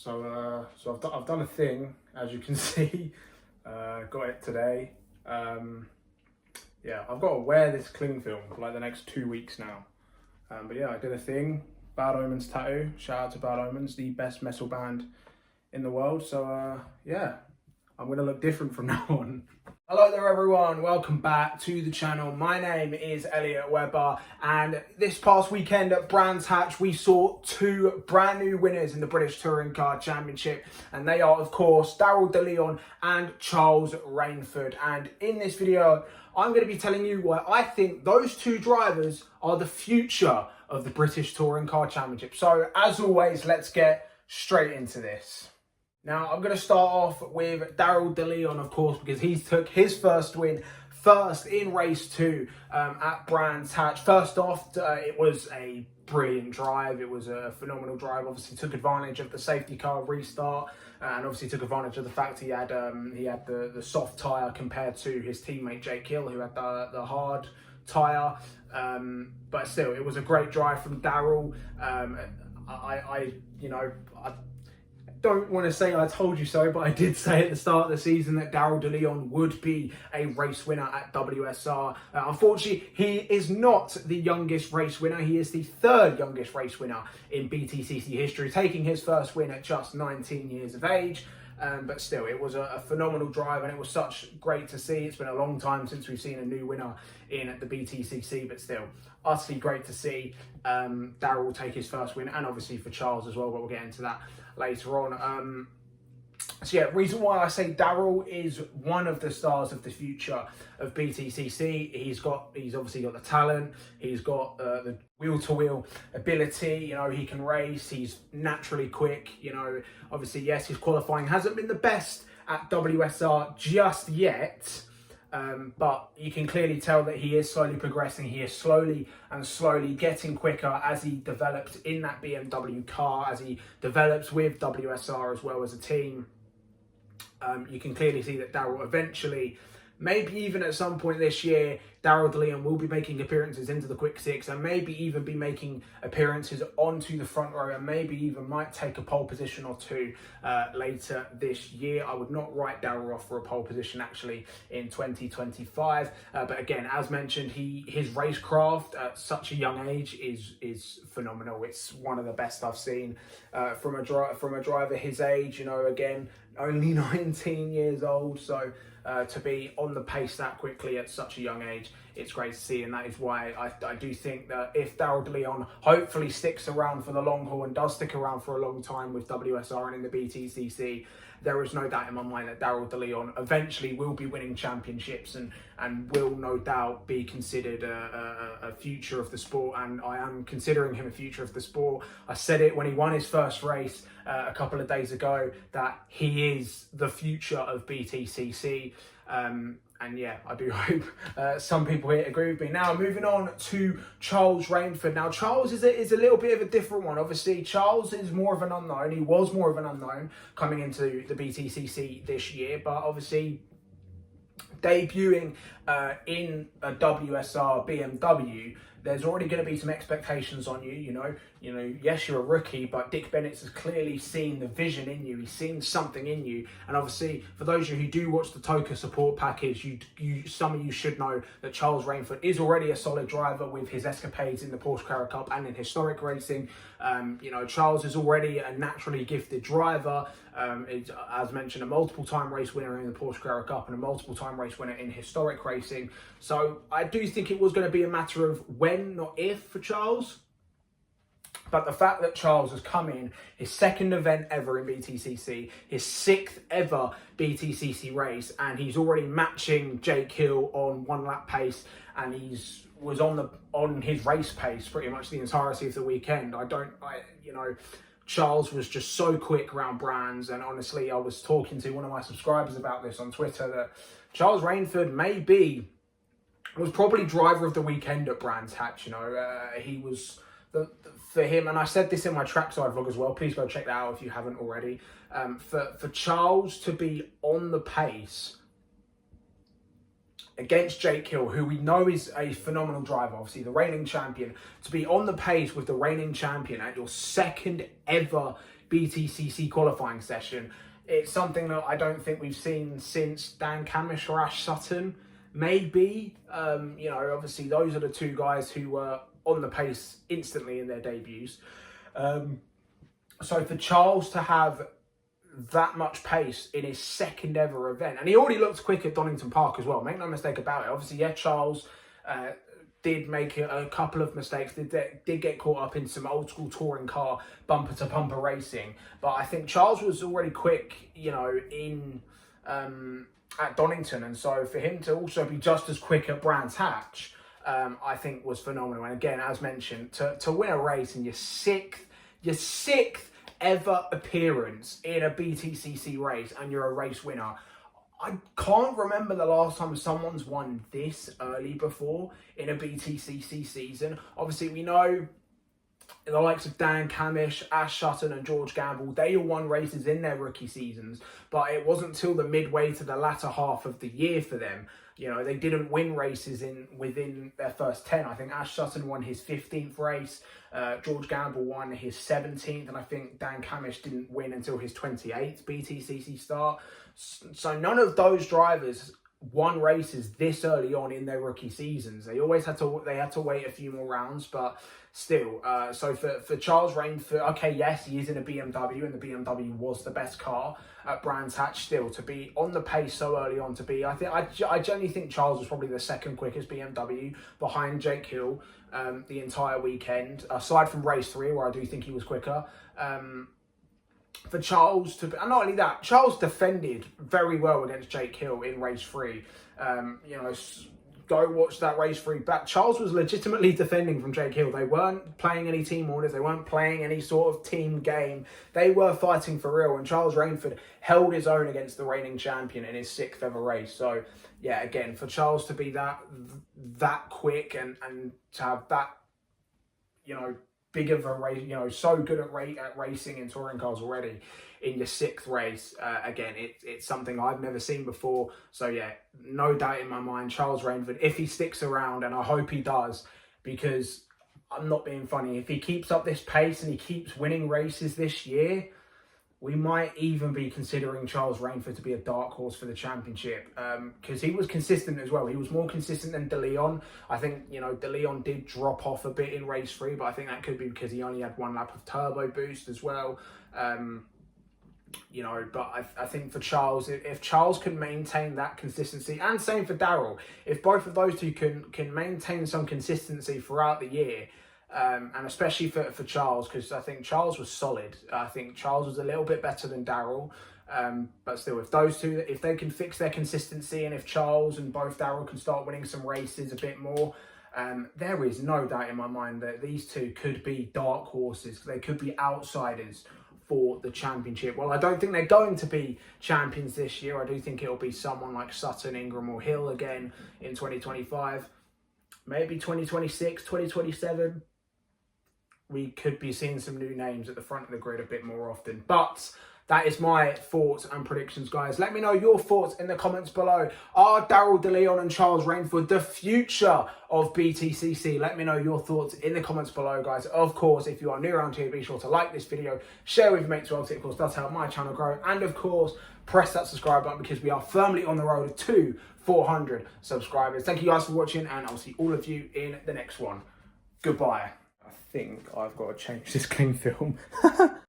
So I've done a thing, as you can see. Got it today. Yeah, I've got to wear this cling film for like the next 2 weeks now. But yeah, I did a thing. Bad Omens tattoo. Shout out to Bad Omens, the best metal band in the world. So yeah, I'm gonna look different from now on. Hello there everyone, welcome back to the channel. My name is Elliot Webber, and this past weekend at Brands Hatch we saw two brand new winners in the British Touring Car Championship, and they are of course Daryl DeLeon and Charles Rainford. And in this video I'm going to be telling you why I think those two drivers are the future of the British Touring Car Championship. So as always, let's get straight into this. Now, I'm going to start off with Daryl DeLeon, of course, because he took his first win first in race 2 at Brands Hatch. First off, it was a brilliant drive. It was a phenomenal drive. Obviously, took advantage of the safety car restart, and obviously took advantage of the fact he had the soft tyre compared to his teammate Jake Hill, who had the hard tyre. But still, it was a great drive from Daryl. I don't want to say I told you so, but I did say at the start of the season that Daryl DeLeon would be a race winner at WSR. Unfortunately, he is not the youngest race winner. He is the third youngest race winner in BTCC history, taking his first win at just 19 years of age. But still, it was a phenomenal drive, and it was such great to see. It's been a long time since we've seen a new winner in the BTCC, but still, utterly great to see Daryl take his first win, and obviously for Charles as well, but we'll get into that later on. So yeah, reason why I say Daryl is one of the stars of the future of BTCC. He's obviously got the talent. He's got the wheel-to-wheel ability. You know, he can race. He's naturally quick. You know, obviously, yes, his qualifying hasn't been the best at WSR just yet. But you can clearly tell that he is slowly progressing. He is slowly getting quicker as he develops in that BMW car, as he develops with WSR as well as a team. You can clearly see that Daryl eventually, maybe even at some point this year, Daryl DeLeon will be making appearances into the Quick Six, and maybe even be making appearances onto the front row, and maybe even might take a pole position or two later this year. I would not write Daryl off for a pole position actually in 2025. But again, as mentioned, his racecraft at such a young age is phenomenal. It's one of the best I've seen from a driver his age. You know, again, only 19 years old, so to be on the pace that quickly at such a young age, it's great to see. And that is why I do think that if Daryl DeLeon hopefully sticks around for the long haul and does stick around for a long time with WSR and in the BTCC, there is no doubt in my mind that Daryl DeLeon eventually will be winning championships and will no doubt be considered a future of the sport. And I am considering him a future of the sport. I said it when he won his first race a couple of days ago, that he is the future of BTCC. And yeah, I do hope some people here agree with me. Now, moving on to Charles Rainford. Now, Charles is a little bit of a different one. Obviously, Charles is more of an unknown. He was more of an unknown coming into the BTCC this year, but obviously debuting in a WSR BMW, there's already going to be some expectations on you. You know, yes, you're a rookie, but Dick Bennett has clearly seen the vision in you. He's seen something in you. And obviously, for those of you who do watch the TOCA support package, some of you should know that Charles Rainford is already a solid driver with his escapades in the Porsche Carrera Cup and in historic racing. You know, Charles is already a naturally gifted driver. As mentioned, a multiple-time race winner in the Porsche Carrera Cup and a multiple-time race winner in historic racing. So I do think it was going to be a matter of when, not if, for Charles. But the fact that Charles has come in, his second event ever in BTCC, his 6th ever BTCC race, and he's already matching Jake Hill on 1 lap pace, and was on his race pace pretty much the entirety of the weekend. Charles was just so quick around Brands, and honestly, I was talking to one of my subscribers about this on Twitter, that Charles Rainford was probably driver of the weekend at Brands Hatch. You know, he was for him, and I said this in my trackside vlog as well. Please go check that out if you haven't already. For Charles to be on the pace against Jake Hill, who we know is a phenomenal driver, obviously the reigning champion, to be on the pace with the reigning champion at your second ever BTCC qualifying session. It's something that I don't think we've seen since Dan Camish or Ash Sutton, maybe. You know, obviously those are the two guys who were on the pace instantly in their debuts. So for Charles to have that much pace in his second ever event, and he already looked quick at Donington Park as well, make no mistake about it. Obviously, yeah, Charles did make a couple of mistakes, did get caught up in some old school touring car bumper to bumper racing, but I think Charles was already quick, you know, in at Donington, and so for him to also be just as quick at Brands Hatch, I think was phenomenal. And again, as mentioned, to win a race in your sixth ever appearance in a BTCC race, and you're a race winner. I can't remember the last time someone's won this early before in a BTCC season. Obviously, we know the likes of Dan Camish, Ash Sutton and George Gamble, they all won races in their rookie seasons, but it wasn't till the midway to the latter half of the year for them. You know, they didn't win races within their first 10. I think Ash Sutton won his 15th race, George Gamble won his 17th, and I think Dan Camish didn't win until his 28th BTCC start. So none of those drivers won races this early on in their rookie seasons. They always had to wait a few more rounds, but still. So for Charles Rainford, okay, yes, he is in a BMW, and the BMW was the best car at Brands Hatch. Still, to be on the pace so early on, I genuinely think Charles was probably the second quickest BMW behind Jake Hill the entire weekend, aside from race 3 where I do think he was quicker. For Charles to, and not only that, Charles defended very well against Jake Hill in race 3. You know, go watch that race 3 back. Charles was legitimately defending from Jake Hill. They weren't playing any team orders. They weren't playing any sort of team game. They were fighting for real. And Charles Rainford held his own against the reigning champion in his 6th ever race. So yeah, again, for Charles to be that quick and to have that, you know, big of a race, you know, so good at racing in touring cars already in your 6th race. Again, it's something I've never seen before. So yeah, no doubt in my mind, Charles Rainford, if he sticks around, and I hope he does, because I'm not being funny, if he keeps up this pace and he keeps winning races this year, we might even be considering Charles Rainford to be a dark horse for the championship, because he was consistent as well. He was more consistent than DeLeon. I think, you know, DeLeon did drop off a bit in race 3, but I think that could be because he only had 1 lap of turbo boost as well. You know, but I think for Charles, if Charles can maintain that consistency, and same for Daryl, if both of those two can maintain some consistency throughout the year, and especially for Charles, because I think Charles was solid. I think Charles was a little bit better than Daryl, but still, if those two, if they can fix their consistency, and if Charles and both Daryl can start winning some races a bit more, there is no doubt in my mind that these two could be dark horses. They could be outsiders for the championship. Well, I don't think they're going to be champions this year. I do think it'll be someone like Sutton, Ingram or Hill again in 2025. Maybe 2026, 2027. We could be seeing some new names at the front of the grid a bit more often. But that is my thoughts and predictions, guys. Let me know your thoughts in the comments below. Are Daryl DeLeon and Charles Rainford the future of BTCC? Let me know your thoughts in the comments below, guys. Of course, if you are new around here, be sure to like this video, share with your mates as well. It, of course, does help my channel grow. And, of course, press that subscribe button, because we are firmly on the road to 400 subscribers. Thank you guys for watching, and I'll see all of you in the next one. Goodbye. I think I've got to change this cling film.